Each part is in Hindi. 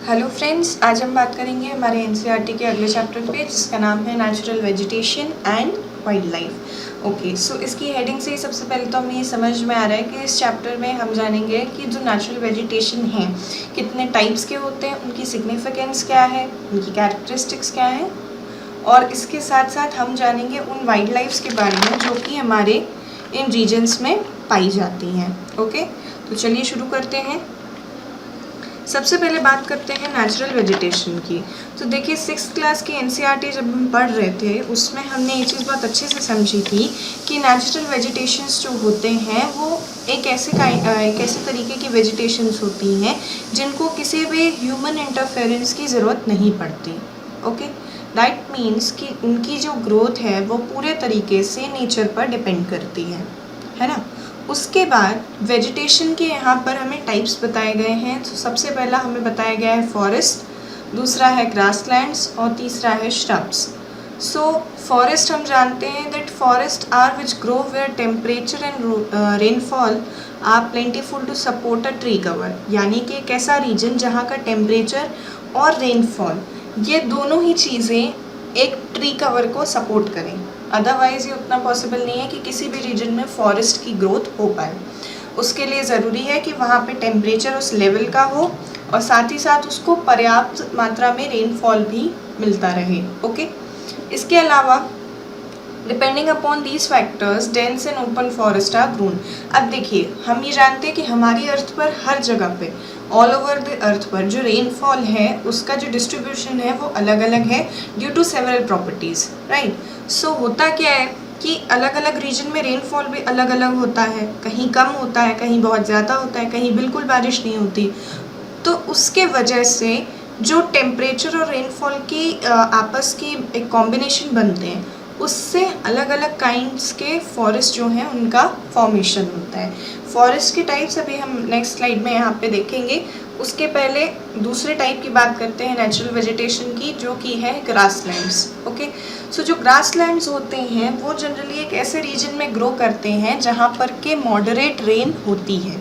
हेलो फ्रेंड्स, आज हम बात करेंगे हमारे एनसीईआरटी के अगले चैप्टर पे जिसका नाम है natural vegetation and wildlife. Okay, so इसकी हेडिंग से ही सबसे पहले तो हमें ये समझ में आ रहा है कि इस चैप्टर में हम जानेंगे कि जो नेचुरल वेजिटेशन है कितने टाइप्स के होते हैं, उनकी सिग्निफिकेंस क्या है, उनकी कैरेक्टरिस्टिक्स क्या है, और इसके साथ साथ हम जानेंगे उन वाइल्ड लाइफ्स के बारे में जो कि हमारे इन रीजन्स में पाई जाती हैं। ओके, तो चलिए शुरू करते हैं। सबसे पहले बात करते हैं नेचुरल वेजिटेशन की। तो देखिए 6th क्लास की एनसीईआरटी जब हम पढ़ रहे थे उसमें हमने ये चीज़ बहुत अच्छे से समझी थी कि नेचुरल वेजिटेशंस जो होते हैं वो एक ऐसे तरीके की वेजिटेशंस होती हैं जिनको किसी भी ह्यूमन इंटरफेरेंस की ज़रूरत नहीं पड़ती। ओके, दैट मीन्स कि उनकी जो ग्रोथ है वो पूरे तरीके से नेचर पर डिपेंड करती है ना। उसके बाद वेजिटेशन के यहाँ पर हमें टाइप्स बताए गए हैं। तो सबसे पहला हमें बताया गया है फॉरेस्ट, दूसरा है ग्रासलैंड्स और तीसरा है श्रब्स। सो फॉरेस्ट हम जानते हैं that forest are which grow where temperature and rainfall are plentiful to support a tree cover, यानी कि एक ऐसा रीजन जहाँ का टेम्परेचर और रेनफॉल ये दोनों ही चीज़ें एक ट्री कवर को सपोर्ट करें। अदरवाइज़ ये उतना पॉसिबल नहीं है कि किसी भी रीजन में फॉरेस्ट की ग्रोथ हो पाए। उसके लिए ज़रूरी है कि वहाँ पे टेम्परेचर उस लेवल का हो और साथ ही साथ उसको पर्याप्त मात्रा में रेनफॉल भी मिलता रहे। ओके, इसके अलावा depending upon these factors dense and open forest are grown. अब देखिए हम ये जानते हैं कि हमारी अर्थ पर हर जगह पे ऑल ओवर द अर्थ पर जो रेनफॉल है उसका जो डिस्ट्रीब्यूशन है वो अलग अलग है due to several properties, right. So होता क्या है कि अलग अलग रीजन में रेनफॉल भी अलग अलग होता है, कहीं कम होता है, कहीं बहुत ज़्यादा होता है, कहीं बिल्कुल बारिश नहीं होती। तो उसके वजह से जो टेम्परेचर और रेनफॉल की आपस की एक कॉम्बिनेशन बनते हैं उससे अलग अलग काइंड्स के फॉरेस्ट जो हैं उनका फॉर्मेशन होता है। फॉरेस्ट के टाइप्स अभी हम नेक्स्ट स्लाइड में यहाँ पे देखेंगे। उसके पहले दूसरे टाइप की बात करते हैं नेचुरल वेजिटेशन की, जो कि है ग्रासलैंड्स। ओके, सो जो ग्रासलैंड्स होते हैं वो जनरली एक ऐसे रीजन में ग्रो करते हैं जहाँ पर के मॉडरेट रेन होती है।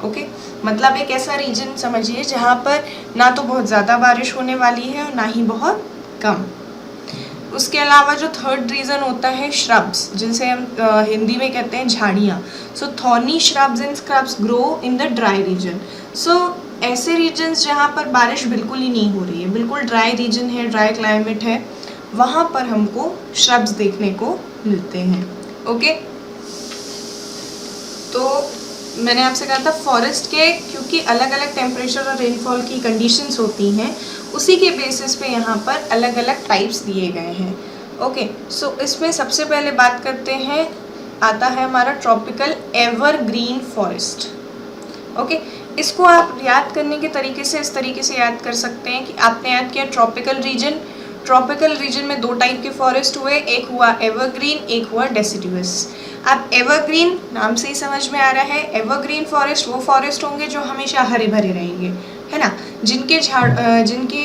ओके, मतलब एक ऐसा रीजन समझिए जहाँ पर ना तो बहुत ज़्यादा बारिश होने वाली है और ना ही बहुत कम। उसके अलावा जो थर्ड रीज़न होता है श्रब्स, जिनसे हम हिंदी में कहते हैं झाड़ियाँ। So thorny shrubs and scrubs grow in the dry region. So ऐसे रीजन्स जहाँ पर बारिश बिल्कुल ही नहीं हो रही है, बिल्कुल ड्राई रीजन है, ड्राई क्लाइमेट है, वहाँ पर हमको श्रब्स देखने को मिलते हैं। ओके, तो मैंने आपसे कहा था फॉरेस्ट के क्योंकि अलग अलग टेम्परेचर और रेनफॉल की कंडीशंस होती हैं उसी के बेसिस पे यहाँ पर अलग अलग टाइप्स दिए गए हैं। ओके, सो इसमें सबसे पहले बात करते हैं, आता है हमारा ट्रॉपिकल एवरग्रीन फॉरेस्ट। ओके, इसको आप याद करने के तरीके से इस तरीके से याद कर सकते हैं कि आपने याद किया ट्रॉपिकल रीजन। ट्रॉपिकल रीजन में दो टाइप के फॉरेस्ट हुए, एक हुआ एवरग्रीन, एक हुआ डेसिडुअस। अब एवरग्रीन नाम से ही समझ में आ रहा है, एवरग्रीन फॉरेस्ट वो फॉरेस्ट होंगे जो हमेशा हरे भरे रहेंगे, है ना, जिनके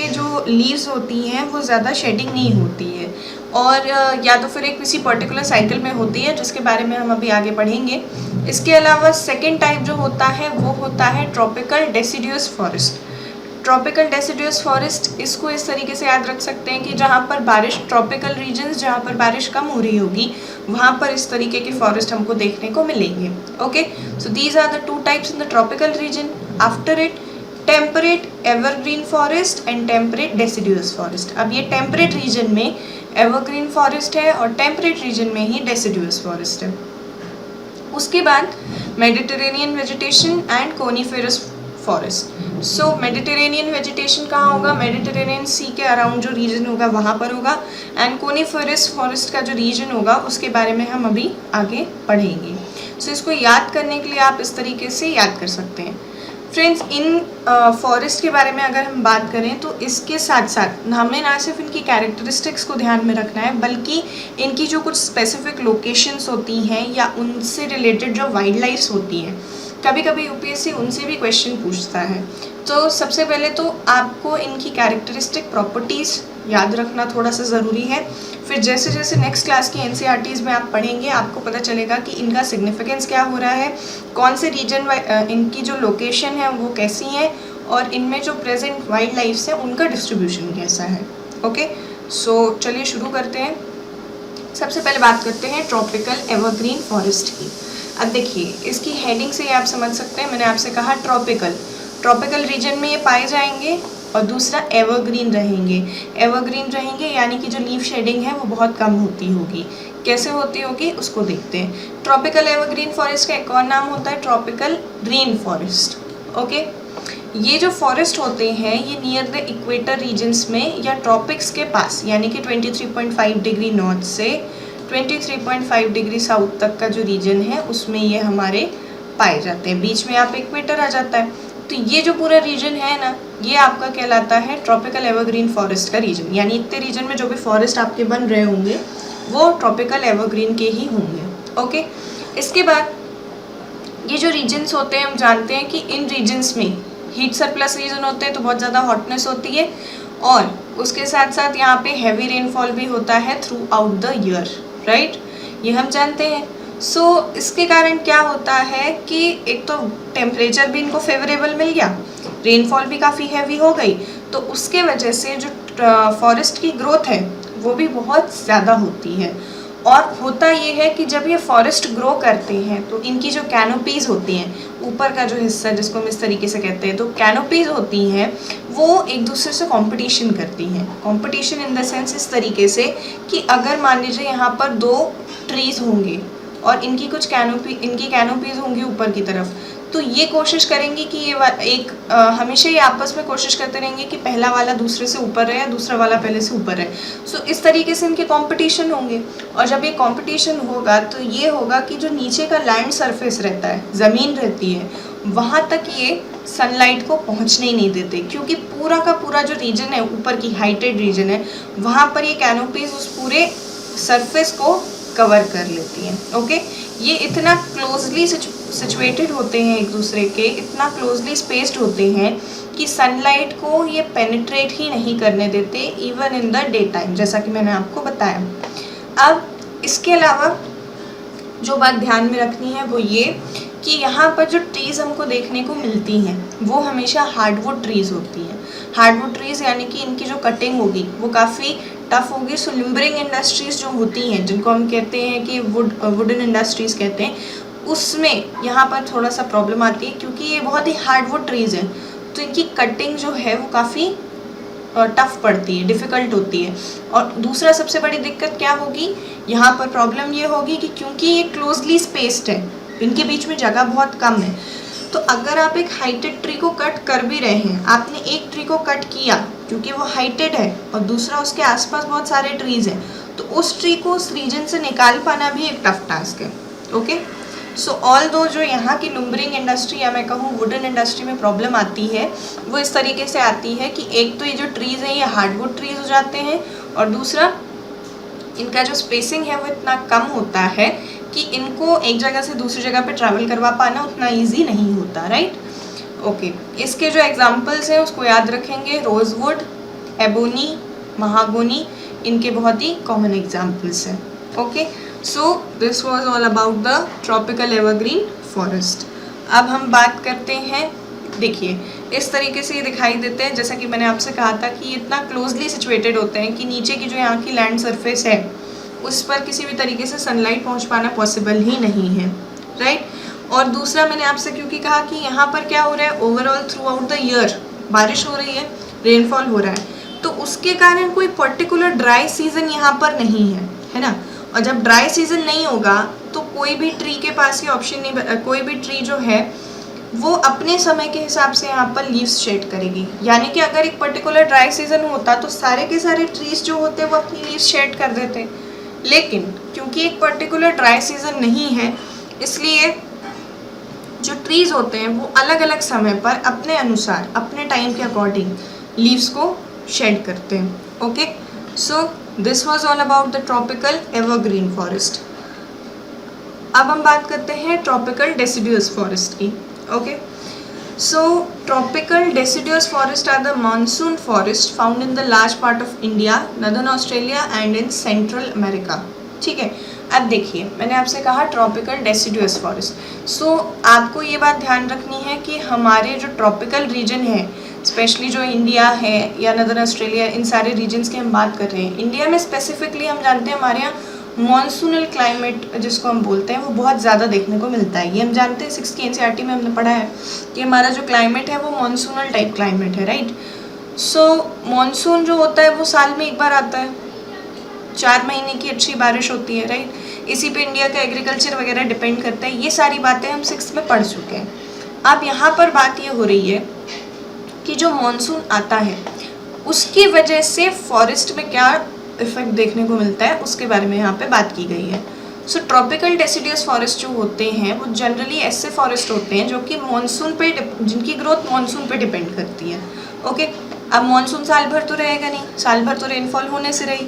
जो लीव्स होती हैं वो ज़्यादा शेडिंग नहीं होती है और या तो फिर एक किसी पर्टिकुलर साइकिल में होती है जिसके बारे में हम अभी आगे पढ़ेंगे। इसके अलावा सेकेंड टाइप जो होता है वो होता है tropical deciduous forest. Tropical deciduous forest इसको इस तरीके से याद रख सकते हैं कि जहाँ पर बारिश, ट्रॉपिकल रीजन्स जहाँ पर बारिश कम हो रही होगी वहाँ पर इस तरीके के फॉरेस्ट हमको देखने को मिलेंगे। Okay, so these are the two types in the tropical region. After it temperate evergreen forest and temperate deciduous forest. अब ये टेम्परेट रीजन में एवरग्रीन फॉरेस्ट है और टेम्परेट रीजन में ही डेसिडुअस फॉरेस्ट है। उसके बाद Mediterranean vegetation and coniferous forest. So Mediterranean vegetation कहाँ होगा, मेडिटेरेनियन सी के अराउंड जो रीजन होगा वहाँ पर होगा, एंड कोनिफेरस फॉरेस्ट का जो रीजन होगा उसके बारे में हम अभी आगे पढ़ेंगे। सो इसको याद करने के लिए आप इस तरीके से याद कर सकते हैं। फ्रेंड्स, इन फॉरेस्ट के बारे में अगर हम बात करें तो इसके साथ साथ हमें ना सिर्फ इनकी कैरेक्टरिस्टिक्स को ध्यान में रखना है बल्कि इनकी जो कुछ स्पेसिफिक लोकेशंस होती हैं या उनसे रिलेटेड जो वाइल्ड लाइफ्स होती हैं, कभी कभी यूपीएससी उनसे भी क्वेश्चन पूछता है। तो सबसे पहले तो आपको इनकी कैरेक्टरिस्टिक प्रॉपर्टीज़ याद रखना थोड़ा सा ज़रूरी है। फिर जैसे जैसे नेक्स्ट क्लास की एनसीईआरटीज़ में आप पढ़ेंगे आपको पता चलेगा कि इनका सिग्निफिकेंस क्या हो रहा है, कौन से रीजन इनकी जो लोकेशन है वो कैसी हैं और इनमें जो प्रेजेंट वाइल्ड लाइफ है उनका डिस्ट्रीब्यूशन कैसा है। ओके, सो चलिए शुरू करते हैं। सबसे पहले बात करते हैं ट्रॉपिकल एवरग्रीन फॉरेस्ट की। अब देखिए इसकी हेडिंग से आप समझ सकते हैं, मैंने आपसे कहा ट्रॉपिकल रीजन में ये पाए जाएंगे, और दूसरा एवरग्रीन रहेंगे यानी कि जो लीफ शेडिंग है वो बहुत कम होती होगी। कैसे होती होगी उसको देखते हैं। ट्रॉपिकल एवरग्रीन फॉरेस्ट का एक और नाम होता है ट्रॉपिकल रेन फॉरेस्ट। ओके, ये जो फॉरेस्ट होते हैं ये नियर द इक्वेटर रीजन्स में या ट्रॉपिक्स के पास, यानी कि 23.5 डिग्री नॉर्थ से 23.5 डिग्री साउथ तक का जो रीजन है उसमें ये हमारे पाए जाते हैं। बीच में आप इक्वेटर आ जाता है, तो ये जो पूरा रीजन है ना, ये आपका कहलाता है ट्रॉपिकल एवरग्रीन फॉरेस्ट का रीजन। यानी इतने रीजन में जो भी फॉरेस्ट आपके बन रहे होंगे वो ट्रॉपिकल एवरग्रीन के ही होंगे। ओके, इसके बाद ये जो रीजन्स होते हैं हम जानते हैं कि इन रीजन्स में हीट सरप्लस रीजन होते हैं तो बहुत ज़्यादा हॉटनेस होती है, और उसके साथ साथ यहाँ पे हैवी रेनफॉल भी होता है through out the year, right, ये हम जानते हैं। सो इसके कारण क्या होता है कि एक तो टेम्परेचर भी इनको फेवरेबल मिल गया, रेनफॉल भी काफ़ी हैवी हो गई, तो उसके वजह से जो फॉरेस्ट की ग्रोथ है वो भी बहुत ज़्यादा होती है। और होता ये है कि जब ये फॉरेस्ट ग्रो करते हैं तो इनकी जो कैनोपीज़ होती हैं, ऊपर का जो हिस्सा जिसको हम इस तरीके से कहते हैं, तो कैनोपीज़ होती हैं वो एक दूसरे से कंपटीशन करती हैं। कंपटीशन इन द सेंस इस तरीके से कि अगर मान लीजिए यहाँ पर 2 ट्रीज़ होंगे और इनकी कैनोपीज़ होंगी ऊपर की तरफ, तो ये कोशिश करेंगे कि ये हमेशा ये आपस में कोशिश करते रहेंगे कि पहला वाला दूसरे से ऊपर रहे या दूसरा वाला पहले से ऊपर रहे। सो इस तरीके से इनके कंपटीशन होंगे, और जब ये कंपटीशन होगा तो ये होगा कि जो नीचे का लैंड सरफेस रहता है, ज़मीन रहती है, वहाँ तक ये सनलाइट को पहुँचने ही नहीं देते, क्योंकि पूरा का पूरा जो रीजन है, ऊपर की हाइटेड रीजन है, वहाँ पर ये कैनोपीज उस पूरे सरफेस को कवर कर लेती हैं। ओके, ये इतना क्लोजली सिचुएटेड होते हैं एक दूसरे के, इतना क्लोजली स्पेस्ड होते हैं कि सनलाइट को ये पेनिट्रेट ही नहीं करने देते even in the day time, जैसा कि मैंने आपको बताया। अब इसके अलावा जो बात ध्यान में रखनी है वो ये कि यहाँ पर जो ट्रीज़ हमको देखने को मिलती हैं वो हमेशा हार्डवुड ट्रीज़ होती हैं। हार्डवुड ट्रीज़ यानी कि इनकी जो कटिंग होगी वो काफ़ी टफ होगी। सो लिम्बरिंग इंडस्ट्रीज़ जो होती हैं, जिनको हम कहते हैं कि वुडन इंडस्ट्रीज़ कहते हैं, उसमें यहाँ पर थोड़ा सा प्रॉब्लम आती है, क्योंकि ये बहुत ही हार्डवुड ट्रीज़ हैं, तो इनकी कटिंग जो है वो काफ़ी टफ पड़ती है, डिफ़िकल्ट होती है। और दूसरा सबसे बड़ी दिक्कत क्या होगी, यहाँ पर प्रॉब्लम ये होगी कि क्योंकि ये क्लोजली स्पेस्ड है, इनके बीच में जगह बहुत कम है, तो अगर आप एक हाइटेड ट्री को कट कर भी रहे हैं, आपने एक ट्री को कट किया क्योंकि वो हाइटेड है और दूसरा उसके आसपास बहुत सारे ट्रीज़ हैं, तो उस ट्री को उस रीजन से निकाल पाना भी एक टफ टास्क है। ओके, सो ऑल दो जो यहाँ की लुम्बरिंग इंडस्ट्री या मैं कहूँ वुडन इंडस्ट्री में प्रॉब्लम आती है वो इस तरीके से आती है कि एक तो ये जो ट्रीज़ हैं ये हार्डवुड ट्रीज़ हो जाते हैं, और दूसरा इनका जो स्पेसिंग है वो इतना कम होता है कि इनको एक जगह से दूसरी जगह पे ट्रैवल करवा पाना उतना ईजी नहीं होता, राइट। ओके, इसके जो एग्जांपल्स हैं उसको याद रखेंगे, रोजवुड, एबोनी, महागोनी, इनके बहुत ही कॉमन एग्जांपल्स हैं। Okay, so this was all about the tropical evergreen forest. अब हम बात करते हैं, देखिए इस तरीके से ये दिखाई देते हैं, जैसा कि मैंने आपसे कहा था कि ये इतना क्लोजली सिचुएटेड होते हैं कि नीचे की जो यहाँ की लैंड सरफेस है उस पर किसी भी तरीके से सनलाइट पहुँच पाना पॉसिबल ही नहीं है, राइट। और दूसरा मैंने आपसे क्योंकि कहा कि यहाँ पर क्या हो रहा है, overall through out the year बारिश हो रही है, रेनफॉल हो रहा है, तो उसके कारण कोई पर्टिकुलर ड्राई सीजन यहाँ पर नहीं है ना। और जब ड्राई सीजन नहीं होगा तो कोई भी ट्री के पास ये ऑप्शन नहीं, कोई भी ट्री जो है वो अपने समय के हिसाब से यहाँ पर लीव्स शेड करेगी। यानी कि अगर एक पर्टिकुलर ड्राई सीजन होता तो सारे के सारे ट्रीज जो होते वो अपनी लीव्स शेड कर देते, लेकिन क्योंकि एक पर्टिकुलर ड्राई सीजन नहीं है इसलिए जो ट्रीज होते हैं वो अलग अलग समय पर अपने अनुसार अपने टाइम के अकॉर्डिंग लीव्स को शेड करते हैं। Okay, so this was all about the tropical evergreen forest. अब हम बात करते हैं ट्रॉपिकल डेसिडुअस फॉरेस्ट की। Okay, so tropical deciduous forest are the monsoon forest found in the large part of India, Northern Australia and in Central America। ठीक है, अब देखिए मैंने आपसे कहा ट्रॉपिकल डेसिडुअस फॉरेस्ट। सो आपको ये बात ध्यान रखनी है कि हमारे जो ट्रॉपिकल रीजन है स्पेशली जो इंडिया है या नदर्न ऑस्ट्रेलिया, इन सारे रीजन्स की हम बात कर रहे हैं। इंडिया में स्पेसिफिकली हम जानते हैं हमारे यहाँ मॉनसूनल क्लाइमेट जिसको हम बोलते हैं वो बहुत ज़्यादा देखने को मिलता है। ये हम जानते हैं 6th की NCERT में हमने पढ़ा है कि हमारा जो क्लाइमेट है वो मॉनसूनल टाइप क्लाइमेट है, राइट। सो मॉनसून जो होता है वो साल में एक बार आता है, 4 महीने की अच्छी बारिश होती है, राइट। इसी पे इंडिया का एग्रीकल्चर वगैरह डिपेंड करता है। ये सारी बातें हम 6th में पढ़ चुके हैं। अब यहाँ पर बात ये हो रही है कि जो मॉनसून आता है उसकी वजह से फॉरेस्ट में क्या इफेक्ट देखने को मिलता है उसके बारे में यहाँ पे बात की गई है। सो ट्रॉपिकल डेसिडियस फॉरेस्ट जो होते हैं वो जनरली ऐसे फॉरेस्ट होते हैं जो कि मॉनसून पे, जिनकी ग्रोथ मॉनसून पे डिपेंड करती है। ओके, अब मॉनसून साल भर तो रहेगा नहीं, साल भर तो रेनफॉल होने से रही,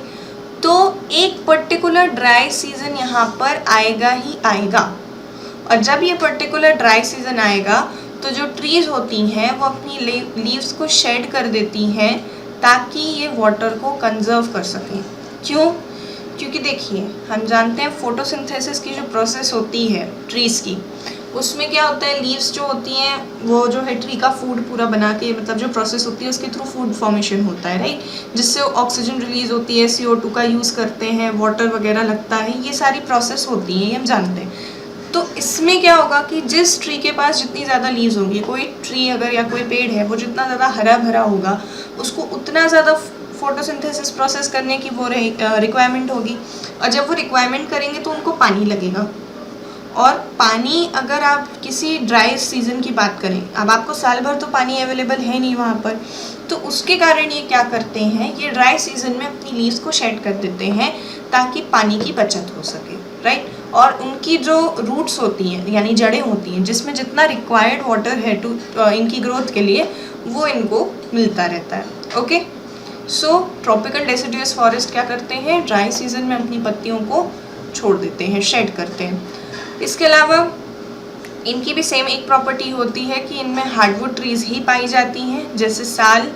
तो एक पर्टिकुलर ड्राई सीजन यहाँ पर आएगा ही आएगा। और जब ये पर्टिकुलर ड्राई सीजन आएगा तो जो ट्रीज होती हैं वो अपनी लीव्स को शेड कर देती हैं ताकि ये वाटर को कंजर्व कर सकें। क्यों? क्योंकि देखिए हम जानते हैं फोटोसिंथेसिस की जो प्रोसेस होती है ट्रीज़ की, उसमें क्या होता है, लीव्स जो होती हैं वो जो है ट्री का फूड पूरा बना के, मतलब जो प्रोसेस होती है उसके थ्रू फूड फॉर्मेशन होता है, राइट, जिससे ऑक्सीजन रिलीज होती है, CO2 का यूज़ करते हैं, वाटर वगैरह लगता है, ये सारी प्रोसेस होती हैं, ये हम जानते हैं। तो इसमें क्या होगा कि जिस ट्री के पास जितनी ज़्यादा लीव्स होंगी, कोई ट्री अगर या कोई पेड़ है वो जितना ज़्यादा हरा भरा होगा उसको उतना ज़्यादा फोटोसिंथेसिस प्रोसेस करने की वो रिक्वायरमेंट होगी। और जब वो रिक्वायरमेंट करेंगे तो उनको पानी लगेगा। और पानी अगर आप किसी ड्राई सीजन की बात करें, अब आपको साल भर तो पानी अवेलेबल है नहीं वहाँ पर, तो उसके कारण ये क्या करते हैं, ये ड्राई सीजन में अपनी लीव्स को शेड कर देते हैं ताकि पानी की बचत हो सके, राइट। और उनकी जो रूट्स होती हैं यानी जड़ें होती हैं जिसमें जितना रिक्वायर्ड वाटर है टू इनकी ग्रोथ के लिए वो इनको मिलता रहता है। ओके, सो ट्रॉपिकल डेसिडियस फॉरेस्ट क्या करते हैं, ड्राई सीजन में अपनी पत्तियों को छोड़ देते हैं, शेड करते हैं। इसके अलावा इनकी भी सेम एक प्रॉपर्टी होती है कि इनमें हार्डवुड ट्रीज ही पाई जाती हैं, जैसे साल,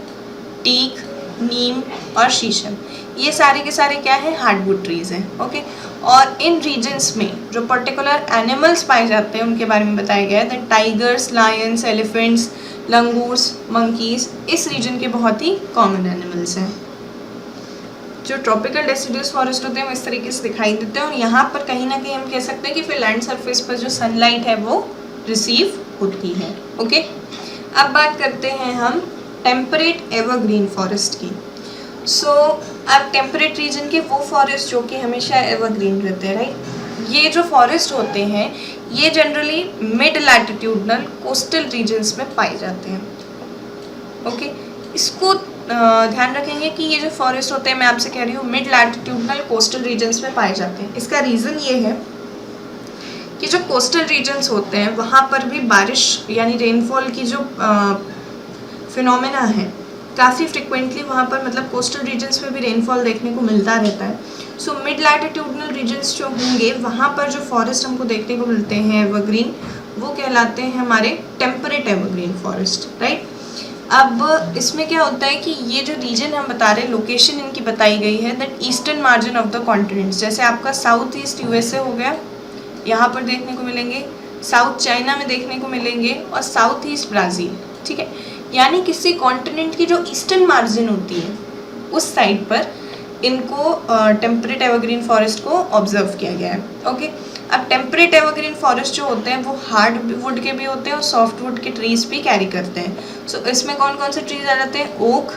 टीक, नीम और शीशम। ये सारे के सारे क्या है, हार्डवुड ट्रीज हैं। ओके, और इन रीजन्स में जो पर्टिकुलर एनिमल्स पाए जाते हैं उनके बारे में बताया गया है that tigers, Lions, elephants, langurs, monkeys इस रीजन के बहुत ही कॉमन एनिमल्स हैं। जो ट्रॉपिकल डेसिडियस फॉरेस्ट होते हैं वो इस तरीके से दिखाई देते हैं, और यहाँ पर कहीं ना कहीं हम कह सकते हैं कि फिर लैंड सरफेस पर जो सनलाइट है वो रिसीव होती है। ओके, अब बात करते हैं हम टेम्परेट एवरग्रीन फॉरेस्ट की। सो अब टेम्परेट रीजन के वो फॉरेस्ट जो कि हमेशा एवरग्रीन रहते हैं, राइट। ये जो फॉरेस्ट होते हैं ये generally mid latitudinal coastal regions में पाए जाते हैं। ओके, इसको ध्यान रखेंगे कि ये जो फॉरेस्ट होते हैं, मैं आपसे कह रही हूँ मिड लैटिट्यूडनल कोस्टल रीजन्स में पाए जाते हैं। इसका रीज़न ये है कि जो कोस्टल रीजन्स होते हैं वहाँ पर भी बारिश यानी रेनफॉल की जो फिनोमेना है काफ़ी फ्रिक्वेंटली वहाँ पर, मतलब कोस्टल रीजन्स में भी रेनफॉल देखने को मिलता रहता है। सो मिड लैटिट्यूडनल रीजन्स जो होंगे वहाँ पर जो फॉरेस्ट हमको देखने को मिलते हैं एवरग्रीन, वो कहलाते हैं हमारे टेम्परेट एवरग्रीन फॉरेस्ट, राइट। अब इसमें क्या होता है कि ये जो रीजन हम बता रहे हैं, लोकेशन इनकी बताई गई है that eastern margin of the continents, जैसे आपका साउथ ईस्ट USA हो गया, यहाँ पर देखने को मिलेंगे, साउथ चाइना में देखने को मिलेंगे, और साउथ ईस्ट ब्राज़ील, ठीक है। यानी किसी कॉन्टिनेंट की जो ईस्टर्न मार्जिन होती है उस साइड पर इनको टेम्परेट एवरग्रीन फॉरेस्ट को ऑब्जर्व किया गया है। ओके, अब टेम्परेट एवरग्रीन फॉरेस्ट जो होते हैं वो हार्ड वुड के भी होते हैं और सॉफ्ट वुड के ट्रीज भी कैरी करते हैं। सो इसमें कौन कौन से ट्रीज आ जाते हैं, ओक,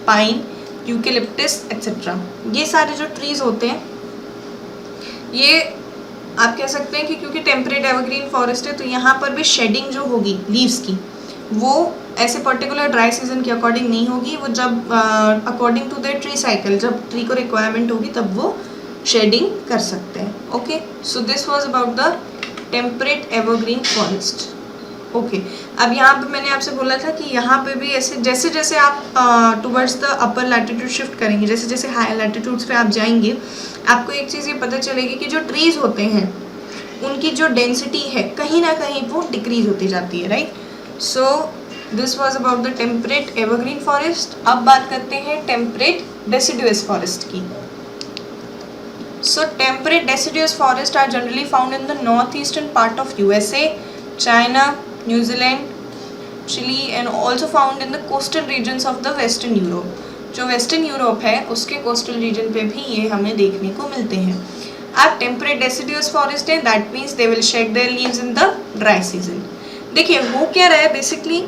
पाइन, यूकेलिप्टस एक्सेट्रा। ये सारे जो ट्रीज होते हैं ये आप कह सकते हैं कि क्योंकि टेम्परेट एवरग्रीन फॉरेस्ट है तो यहाँ पर भी शेडिंग जो होगी लीव्स की वो ऐसे पर्टिकुलर ड्राई सीजन के अकॉर्डिंग नहीं होगी, वो जब according to the tree cycle, जब ट्री को रिक्वायरमेंट होगी तब वो शेडिंग कर सकते हैं। Okay, so this was about the temperate evergreen forest. Okay, अब यहाँ पे मैंने आपसे बोला था कि यहाँ पे भी ऐसे जैसे जैसे आप towards the upper latitude shift करेंगे, जैसे जैसे हायर लैटिट्यूड्स पे आप जाएंगे, आपको एक चीज़ ये पता चलेगी कि जो ट्रीज होते हैं उनकी जो डेंसिटी है कहीं ना कहीं वो डिक्रीज होती जाती है, right. So this was about the temperate evergreen forest. अब बात करते हैं टेम्परेट डेसिडुअस फॉरेस्ट की। So temperate deciduous forests are generally found in the northeastern part of USA, China, New Zealand, actually and also found in the coastal regions of the western Europe. जो वेस्टर्न यूरोप है उसके कोस्टल रीजन पे भी ये हमें देखने को मिलते हैं। अब टेम्परेट डेसिडुअस फॉरेस्ट है, that means they will shade there leaves in the dry season. देखिए हो क्या रहा है, बेसिकली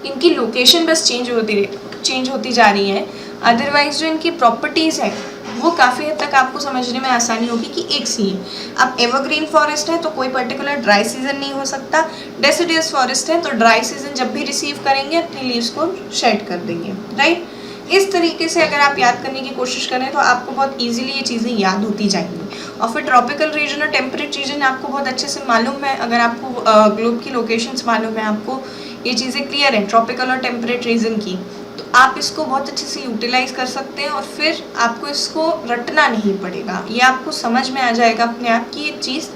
इनकी लोकेशन बस चेंज होती जा रही है, अदरवाइज जो इनकी प्रॉपर्टीज़ है वो काफ़ी हद तक आपको समझने में आसानी होगी कि एक सी है। अब एवरग्रीन फॉरेस्ट है तो कोई पर्टिकुलर ड्राई सीजन नहीं हो सकता, डेसिडुअस फॉरेस्ट है तो ड्राई सीजन जब भी रिसीव करेंगे अपनी लीव्स को शेड कर देंगे, राइट। इस तरीके से अगर आप याद करने की कोशिश करें तो आपको बहुत इजीली ये चीज़ें याद होती जाएंगी। और फिर ट्रॉपिकल रीजन और टेम्परेट रीजन आपको बहुत अच्छे से मालूम है, अगर आपको ग्लोब की लोकेशंस मालूम है, आपको ये चीज़ें क्लियर है ट्रॉपिकल और टेम्परेट रीजन की, तो आप इसको बहुत अच्छे से यूटिलाइज कर सकते हैं और फिर आपको इसको रटना नहीं पड़ेगा, ये आपको समझ में आ जाएगा अपने आप की ये चीज़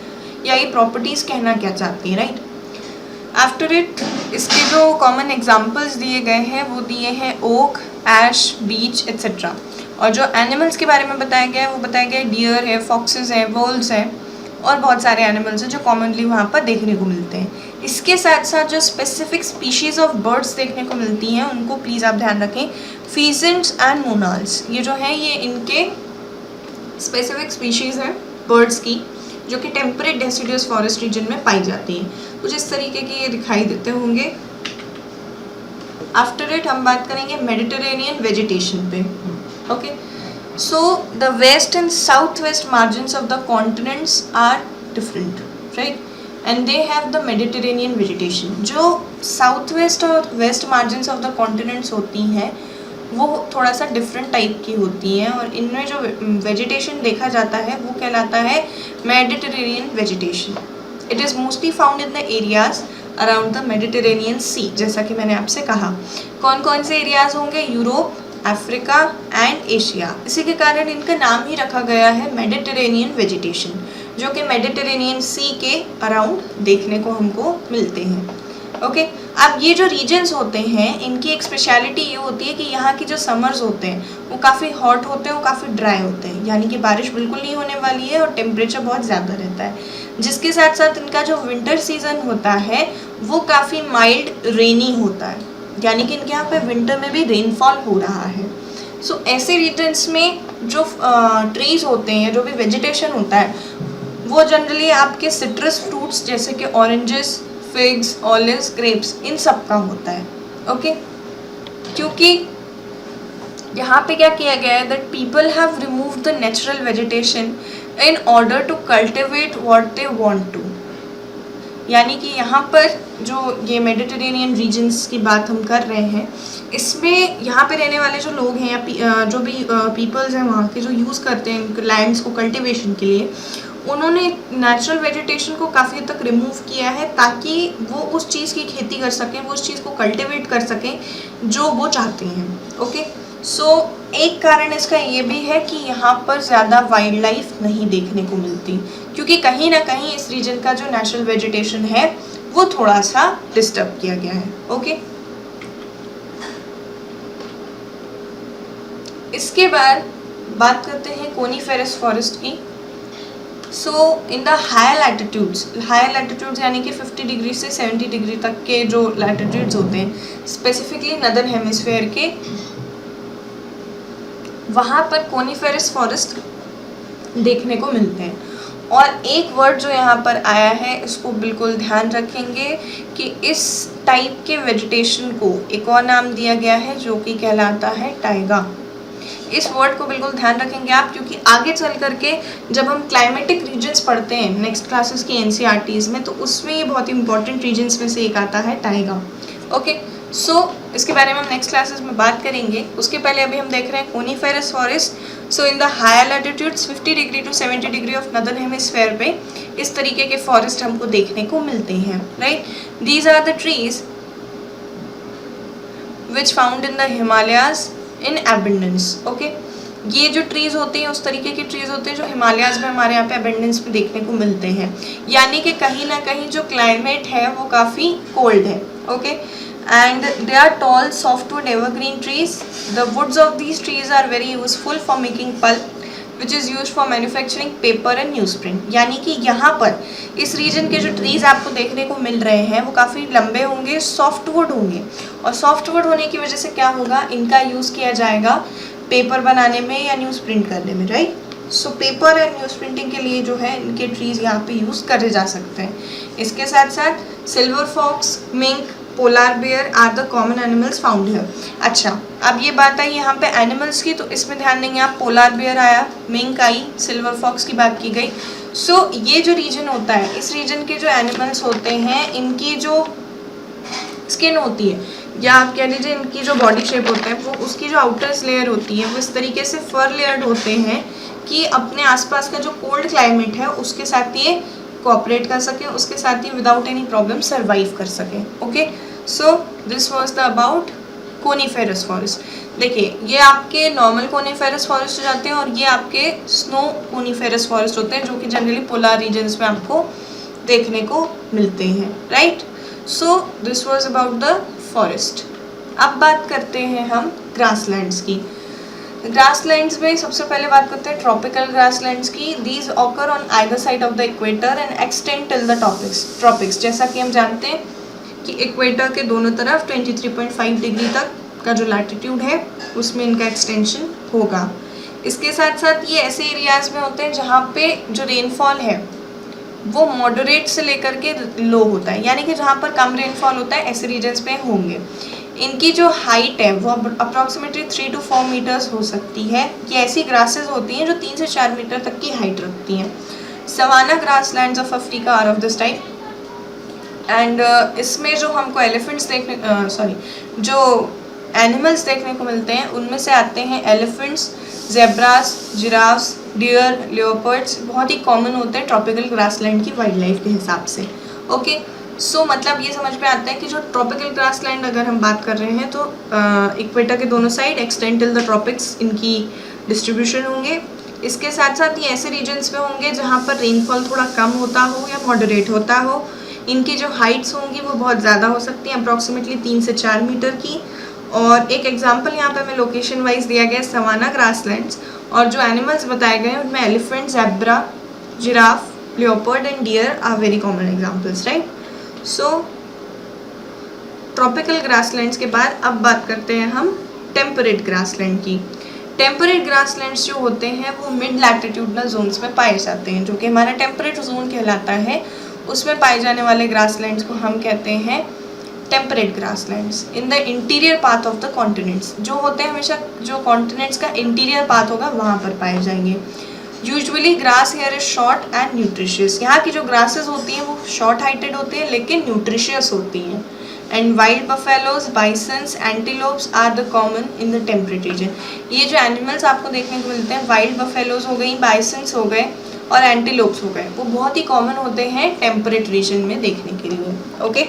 या ये प्रॉपर्टीज़ कहना क्या चाहती है, राइट। आफ्टर इट इसके जो कॉमन एग्जाम्पल्स दिए गए हैं वो दिए हैं ओक, ऐश, बीच एट्सेट्रा। और जो एनिमल्स के बारे में बताया गया है वो बताया गया है डियर है, फॉक्सेस है, वोल्स है और बहुत सारे एनिमल्स हैं जो कॉमनली वहाँ पर देखने को मिलते हैं। इसके साथ साथ जो स्पेसिफिक स्पीशीज़ ऑफ बर्ड्स देखने को मिलती हैं उनको प्लीज़ आप ध्यान रखें, फीजेंट्स एंड मोनाल्स, ये जो है ये इनके स्पेसिफिक स्पीशीज़ हैं बर्ड्स की जो कि टेम्परेट डेसिडुअस फॉरेस्ट रीजन में पाई जाती हैं। कुछ इस तरीके के ये दिखाई देते होंगे। आफ्टर इट हम बात करेंगे मेडिटेरेनियन वेजिटेशन पे। Okay, so the west and south west margins of the continents are different, right, and they have the Mediterranean vegetation. जो साउथ वेस्ट और west margins of the continents होती हैं वो थोड़ा सा डिफरेंट टाइप की होती हैं और इनमें जो वेजिटेशन देखा जाता है वो कहलाता है Mediterranean vegetation. It is mostly found in the areas around the Mediterranean sea, जैसा कि मैंने आपसे कहा। कौन कौन से एरियाज होंगे, यूरोप, अफ्रीका एंड एशिया। इसी के कारण इनका नाम ही रखा गया है मेडिटेरेनियन वेजिटेशन, जो कि मेडिटेरेनियन सी के अराउंड देखने को हमको मिलते हैं। ओके, अब ये जो रीजन्स होते हैं इनकी एक स्पेशलिटी ये होती है कि यहाँ की जो समर्स होते हैं वो काफ़ी हॉट होते हैं और काफ़ी ड्राई होते हैं, यानी कि बारिश बिल्कुल नहीं होने वाली है और टेम्परेचर बहुत ज़्यादा रहता है। जिसके साथ साथ इनका जो विंटर सीजन होता है वो काफ़ी माइल्ड रेनी होता है, यानी कि इनके यहाँ पे विंटर में भी रेनफॉल हो रहा है। सो ऐसे रीजन्स में जो ट्रीज़ होते हैं, जो भी वेजिटेशन होता है वो जनरली आपके सिट्रस फ्रूट्स जैसे कि ऑरेंजेस, फिग्स, ऑलिव्स, ग्रेप्स, इन सब का होता है। ओके, क्योंकि यहाँ पे क्या किया गया है that people have removed the natural vegetation in order to cultivate what they want to, यानी कि यहाँ पर जो ये मेडिटेरेनियन रीजन्स की बात हम कर रहे हैं इसमें यहाँ पे रहने वाले जो लोग हैं या जो भी पीपल्स हैं वहाँ के जो यूज़ करते हैं लैंड्स को कल्टिवेशन के लिए, उन्होंने नेचुरल वेजिटेशन को काफ़ी हद तक रिमूव किया है ताकि वो उस चीज़ की खेती कर सकें, वो उस चीज़ को कल्टिवेट कर सकें जो वो चाहते हैं। ओके, सो एक कारण इसका ये भी है कि यहाँ पर ज़्यादा वाइल्ड लाइफ नहीं देखने को मिलती, क्योंकि कहीं ना कहीं इस रीजन का जो नेचुरल वेजिटेशन है वो थोड़ा सा डिस्टर्ब किया गया है। ओके, इसके बाद बात करते हैं कोनीफेरस फॉरेस्ट की। सो इन द हायर लैटिट्यूड्स यानी कि 50 डिग्री से 70 डिग्री तक के जो लैटिट्यूड्स होते हैं स्पेसिफिकली नदर्न हेमिस्फीयर के, वहाँ पर कोनीफेरस फॉरेस्ट देखने को मिलते हैं। और एक वर्ड जो यहाँ पर आया है इसको बिल्कुल ध्यान रखेंगे कि इस टाइप के वेजिटेशन को एक और नाम दिया गया है जो कि कहलाता है टाइगा। इस वर्ड को बिल्कुल ध्यान रखेंगे आप, क्योंकि आगे चल करके जब हम क्लाइमेटिक रीजन्स पढ़ते हैं नेक्स्ट क्लासेस की एनसीईआरटीज़ में, तो उसमें ये बहुत इंपॉर्टेंट रीजन्स में से एक आता है टाइगा। ओके, सो इसके बारे में हम नेक्स्ट क्लासेस में बात करेंगे। उसके पहले अभी हम देख रहे हैं coniferous forest. So in the higher latitudes 50 degree to 70 degree of northern hemisphere पे इस तरीके के फॉरेस्ट हमको देखने को मिलते हैं, right. These are the trees which found in the Himalayas in abundance. Okay, ये जो ट्रीज होते हैं उस तरीके के ट्रीज होते हैं जो हिमालयाज में हमारे यहाँ पे एबंडेंस में देखने को मिलते हैं, यानी कि कहीं ना कहीं जो क्लाइमेट है वो काफ़ी कोल्ड है। Okay, and they are tall softwood evergreen trees. The woods of these trees are very useful for making pulp. Which is use for manufacturing paper and news print. यानी कि यहाँ पर इस रीजन के जो ट्रीज आपको देखने को मिल रहे हैं वो काफ़ी लंबे होंगे, सॉफ्टवुड होंगे, और सॉफ्टवुड होने की वजह से क्या होगा, इनका यूज़ किया जाएगा पेपर बनाने में या न्यूज़ प्रिंट करने में, right. So paper and news printing के लिए जो है इनके ट्रीज यहाँ पे यूज़ करे जा सकते हैं। इसके साथ साथ silver fox, mink, polar bear are the common animals found here. अच्छा, अब ये बात आई यहाँ पे एनिमल्स की, तो इसमें ध्यान देंगे आप, पोलार बेयर आया, मिंक आई, सिल्वर फॉक्स की बात की गई। सो ये जो रीजन होता है, इस रीजन के जो एनिमल्स होते हैं, इनकी जो स्किन होती है, या आप कह लीजिए इनकी जो बॉडी शेप होता है, वो उसकी जो आउटर लेयर होती है वो इस तरीके से फर लेयर्ड होते हैं कि अपने आसपास का जो कोल्ड क्लाइमेट है उसके साथ ये कोऑपरेट कर सकें, उसके साथ ही विदाउट एनी प्रॉब्लम सर्वाइव कर सकें। Okay, so this was the about coniferous forest. देखिए, ये आपके नॉर्मल कोनीफेरस फॉरेस्ट हो जाते हैं और ये आपके स्नो कोनीफेरस फॉरेस्ट होते हैं, जो कि जनरली पोलर रीजन्स में आपको देखने को मिलते हैं, right. So this was about the forest. अब बात करते हैं हम ग्रासलैंड्स की। ग्रासलैंड्स में सबसे पहले बात करते हैं ट्रॉपिकल ग्रासलैंड्स की। These occur on either side of the equator and extend till the tropics. जैसा कि हम जानते हैं कि इक्वेटर के दोनों तरफ 23.5 डिग्री तक का जो लैटिट्यूड है उसमें इनका एक्सटेंशन होगा। इसके साथ साथ ये ऐसे एरियाज में होते हैं जहाँ पे जो रेनफॉल है वो मॉडरेट से लेकर के लो होता है, यानी कि जहाँ पर कम रेनफॉल होता है ऐसे रीजन्स पे होंगे। इनकी जो हाइट है वो अप्रॉक्सीमेटली 3 to 4 मीटर्स हो सकती है। ये ऐसी ग्रासेस होती हैं जो 3 से 4 मीटर तक की हाइट रखती हैं। Savanna grasslands of Africa are of this type. And इसमें जो हमको एलिफेंट्स जो एनिमल्स देखने को मिलते हैं उनमें से आते हैं elephants, zebras, giraffes, deer, leopards. बहुत ही कॉमन होते हैं ट्रॉपिकल ग्रासलैंड की वाइल्ड लाइफ के हिसाब से। ओके, सो मतलब ये समझ में आता है कि जो ट्रॉपिकल ग्रासलैंड अगर हम बात कर रहे हैं तो इक्वेटर के दोनों side extend till the tropics इनकी डिस्ट्रीब्यूशन होंगे। इसके साथ साथ ये ऐसे रीजन्स में होंगे जहाँ पर रेनफॉल थोड़ा कम होता हो या मॉडरेट होता हो। इनकी जो हाइट्स होंगी वो बहुत ज़्यादा हो सकती हैं, अप्रॉक्सीमेटली 3 से 4 मीटर की। और एक एग्जांपल यहाँ पे हमें लोकेशन वाइज दिया गया है सवाना ग्रासलैंड्स, और जो एनिमल्स बताए गए हैं उनमें elephant, zebra, giraffe, leopard and deer are very common examples, right. So tropical grasslands के बाद अब बात करते हैं हम टेम्परेट ग्रासलैंड की। टेम्परेट ग्रासलैंड्स जो होते हैं वो मिड लैटिट्यूडनल जोन्स में पाए जाते हैं, जो कि हमारा टेम्परेट जोन कहलाता है। उसमें पाए जाने वाले ग्रासलैंड्स को हम कहते हैं temperate grasslands. In the interior path of the continents, जो होते हैं हमेशा जो कॉन्टिनेंट्स का इंटीरियर पाथ होगा वहाँ पर पाए जाएंगे। Usually grass here is short and nutritious. यहाँ की जो ग्रासेस होती हैं वो शॉर्ट हाइटेड होती हैं लेकिन न्यूट्रिशियस होती हैं। And wild buffaloes, bisons, antelopes are the common in the temperate region. ये जो एनिमल्स आपको देखने को मिलते हैं, वाइल्ड बफेलोज हो गई, बाइसन्स हो गए और एंटीलोप्स हो गए, वो बहुत ही कॉमन होते हैं टेम्परेट रीजन में देखने के लिए। ओके,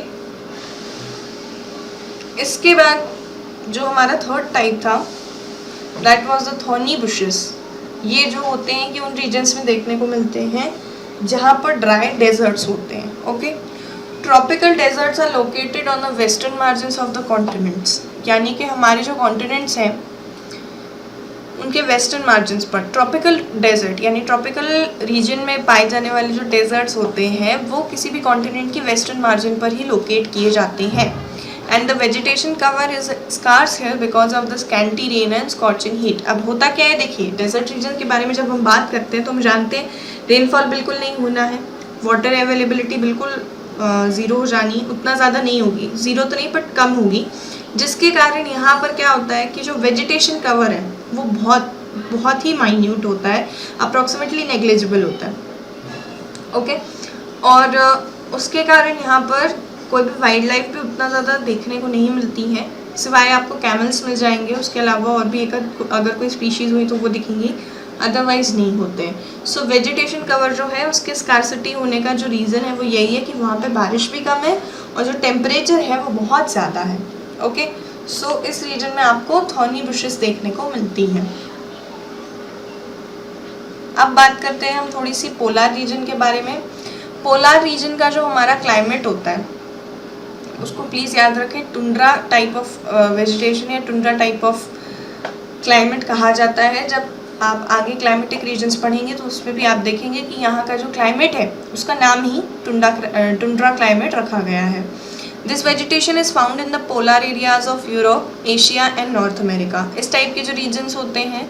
इसके बाद जो हमारा थर्ड टाइप था that was the thorny bushes. ये जो होते हैं कि उन रीजन्स में देखने को मिलते हैं जहाँ पर ड्राई डेजर्ट्स होते हैं। Okay, tropical deserts are located on the western margins of the continents. यानी कि हमारे जो कॉन्टिनेंट्स हैं उनके वेस्टर्न मार्जिन्स पर ट्रॉपिकल डेजर्ट यानी ट्रॉपिकल रीजन में पाए जाने वाले जो डेजर्ट्स होते हैं वो किसी भी कॉन्टिनेंट की वेस्टर्न मार्जिन पर ही लोकेट किए जाते हैं। And the vegetation cover is scarce here because of the scanty rain and scorching heat. अब होता क्या है, देखिए डेजर्ट रीजन के बारे में जब हम बात करते हैं तो हम जानते हैं रेनफॉल बिल्कुल नहीं होना है, वाटर अवेलेबिलिटी बिल्कुल ज़ीरो हो जानी, उतना ज़्यादा नहीं होगी, ज़ीरो तो नहीं बट कम होगी, जिसके कारण यहाँ पर क्या होता है कि जो वेजिटेशन कवर है वो बहुत ही माइन्यूट होता है, अप्रॉक्सीमेटली नेग्लिजिबल होता है। ओके, और उसके कारण यहाँ पर कोई भी वाइल्ड लाइफ भी उतना ज़्यादा देखने को नहीं मिलती है, सिवाय आपको कैमल्स मिल जाएंगे, उसके अलावा और भी एक अगर कोई स्पीशीज़ हुई तो वो दिखेंगी, अदरवाइज नहीं होते। सो वेजिटेशन कवर जो है उसके स्कार्सिटी होने का जो रीज़न है वो यही है कि वहाँ पे बारिश भी कम है और जो टेम्परेचर है वो बहुत ज़्यादा है। ओके, सो इस रीजन में आपको थॉर्नी बुशेस देखने को मिलती हैं। अब बात करते हैं हम थोड़ी सी पोलर रीजन के बारे में। पोलर रीजन का जो हमारा क्लाइमेट होता है उसको प्लीज़ याद रखें, टुंड्रा टाइप ऑफ वेजिटेशन या टुंड्रा टाइप ऑफ क्लाइमेट कहा जाता है। जब आप आगे क्लाइमेटिक रीजन्स पढ़ेंगे तो उसमें भी आप देखेंगे कि यहाँ का जो क्लाइमेट है उसका नाम ही टुंड्रा क्लाइमेट रखा गया है। This vegetation is found in the polar areas of Europe, Asia and north America. इस टाइप के जो रीजन्स होते हैं,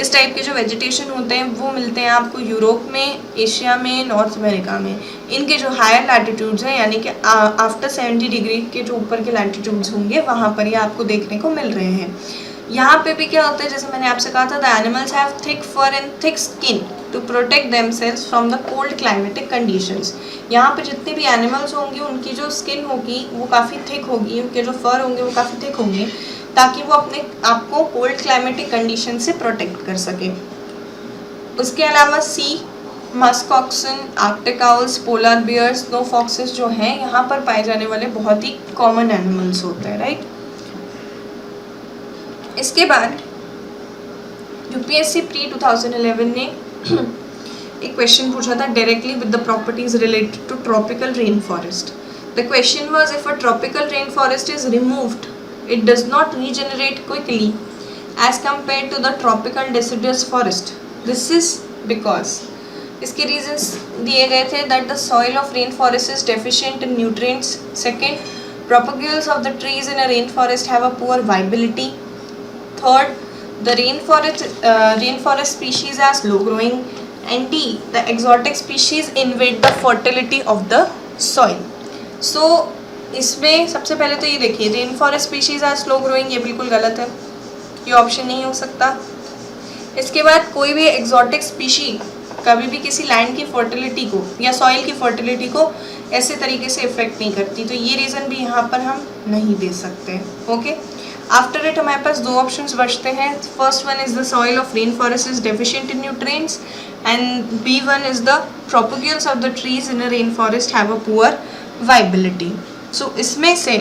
इस टाइप के जो वेजिटेशन होते हैं वो मिलते हैं आपको यूरोप में, एशिया में, नॉर्थ अमेरिका में। इनके जो हायर लैटिट्यूड्स हैं यानी कि आफ्टर 70 डिग्री के जो ऊपर के लैटिट्यूड्स होंगे वहाँ पर ये आपको देखने को मिल रहे हैं। यहाँ पे भी क्या होता है, जैसे मैंने आपसे कहा था, the animals have thick fur and thick skin to protect themselves from the cold climatic conditions. यहाँ पे जितने भी एनिमल्स होंगे उनकी जो स्किन होगी वो काफ़ी थिक होगी, उनके जो फर होंगे वो काफ़ी थिक होंगे ताकि वो अपने आप को कोल्ड क्लाइमेटिक कंडीशन से प्रोटेक्ट कर सके। उसके अलावा see musk oxen, arctic owls, polar bears, snow foxes जो हैं यहाँ पर पाए जाने वाले बहुत ही कॉमन एनिमल्स होते हैं, राइट। इसके बाद यूपीएससी प्री 2011 ने एक क्वेश्चन पूछा था directly with the properties related to tropical rain forest. The question was if a tropical rain forest is removed it does not regenerate quickly as compared to the tropical deciduous forest. This is because इसके reasons दिए गए थे that the soil of rainforest is deficient in nutrients. Second, propagules of the trees in a rainforest have a poor viability. Third, the rainforest species are slow growing. And D, the exotic species invade the fertility of the soil. So इसमें सबसे पहले तो ये देखिए, rain forest species are slow growing, ये बिल्कुल गलत है, ये ऑप्शन नहीं हो सकता। इसके बाद कोई भी एग्जॉटिक स्पीशी कभी भी किसी लैंड की फर्टिलिटी को या सॉइल की फर्टिलिटी को ऐसे तरीके से इफेक्ट नहीं करती, तो ये रीज़न भी यहाँ पर हम नहीं दे सकते। ओके, आफ्टर इट हमारे पास दो ऑप्शंस बचते हैं। First one is the soil of rain forest is deficient in nutrients and B one is the propagules of the trees in a rain forest have a poor viability. So इसमें से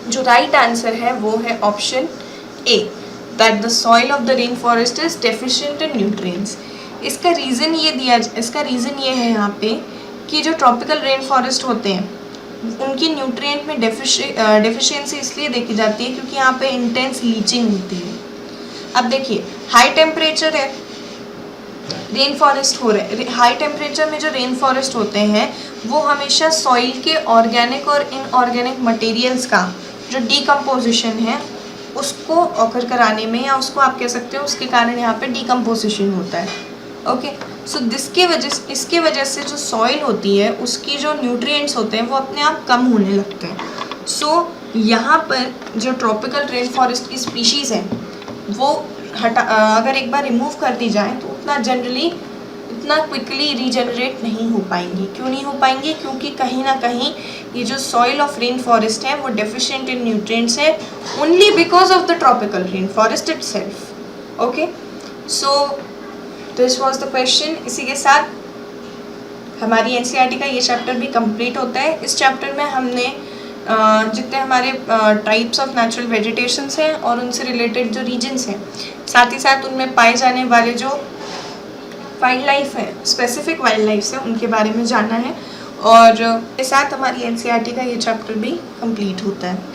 जो राइट आंसर है वो है option A, that the soil of the rain forest is deficient in nutrients. इसका रीज़न ये है यहाँ पे कि जो ट्रॉपिकल रेन फॉरेस्ट होते हैं उनकी न्यूट्रिएंट में डेफिशिएंसी इसलिए देखी जाती है क्योंकि यहाँ पे इंटेंस लीचिंग होती है। अब देखिए, हाई टेम्परेचर है, रेन फॉरेस्ट हो रहे हैं, हाई टेम्परेचर में जो रेन फॉरेस्ट होते हैं वो हमेशा सॉइल के ऑर्गेनिक और इनऑर्गेनिक मटेरियल्स का जो डीकम्पोजिशन है उसको ऑकर कराने में, या उसको आप कह सकते हो उसके कारण यहाँ पे डीकम्पोजिशन होता है। ओके, सो इसके वजह से जो सॉइल होती है उसकी जो न्यूट्रिएंट्स होते हैं वो अपने आप कम होने लगते हैं। सो यहाँ पर जो ट्रॉपिकल रेन फॉरेस्ट की स्पीशीज़ है वो अगर एक बार रिमूव कर दी जाए तो इतना क्विकली रीजनरेट नहीं हो पाएंगी। क्यों नहीं हो पाएंगी? क्योंकि कहीं ना कहीं ये जो सॉइल ऑफ रेन फॉरेस्ट है वो डेफिशिएंट इन न्यूट्रिएंट्स है only because of the tropical rain forest itself. Okay, so this was the question. इसी के साथ हमारी एनसीईआरटी का ये चैप्टर भी कंप्लीट होता है। इस चैप्टर में हमने जितने हमारे टाइप्स ऑफ नेचुरल वेजिटेशंस हैं और उनसे रिलेटेड जो रीजन्स हैं, साथ ही साथ उनमें पाए जाने वाले जो वाइल्ड लाइफ है, स्पेसिफिक वाइल्ड लाइफ है, उनके बारे में जानना है। और इसके साथ हमारी एनसीईआरटी का ये चैप्टर भी कंप्लीट होता है।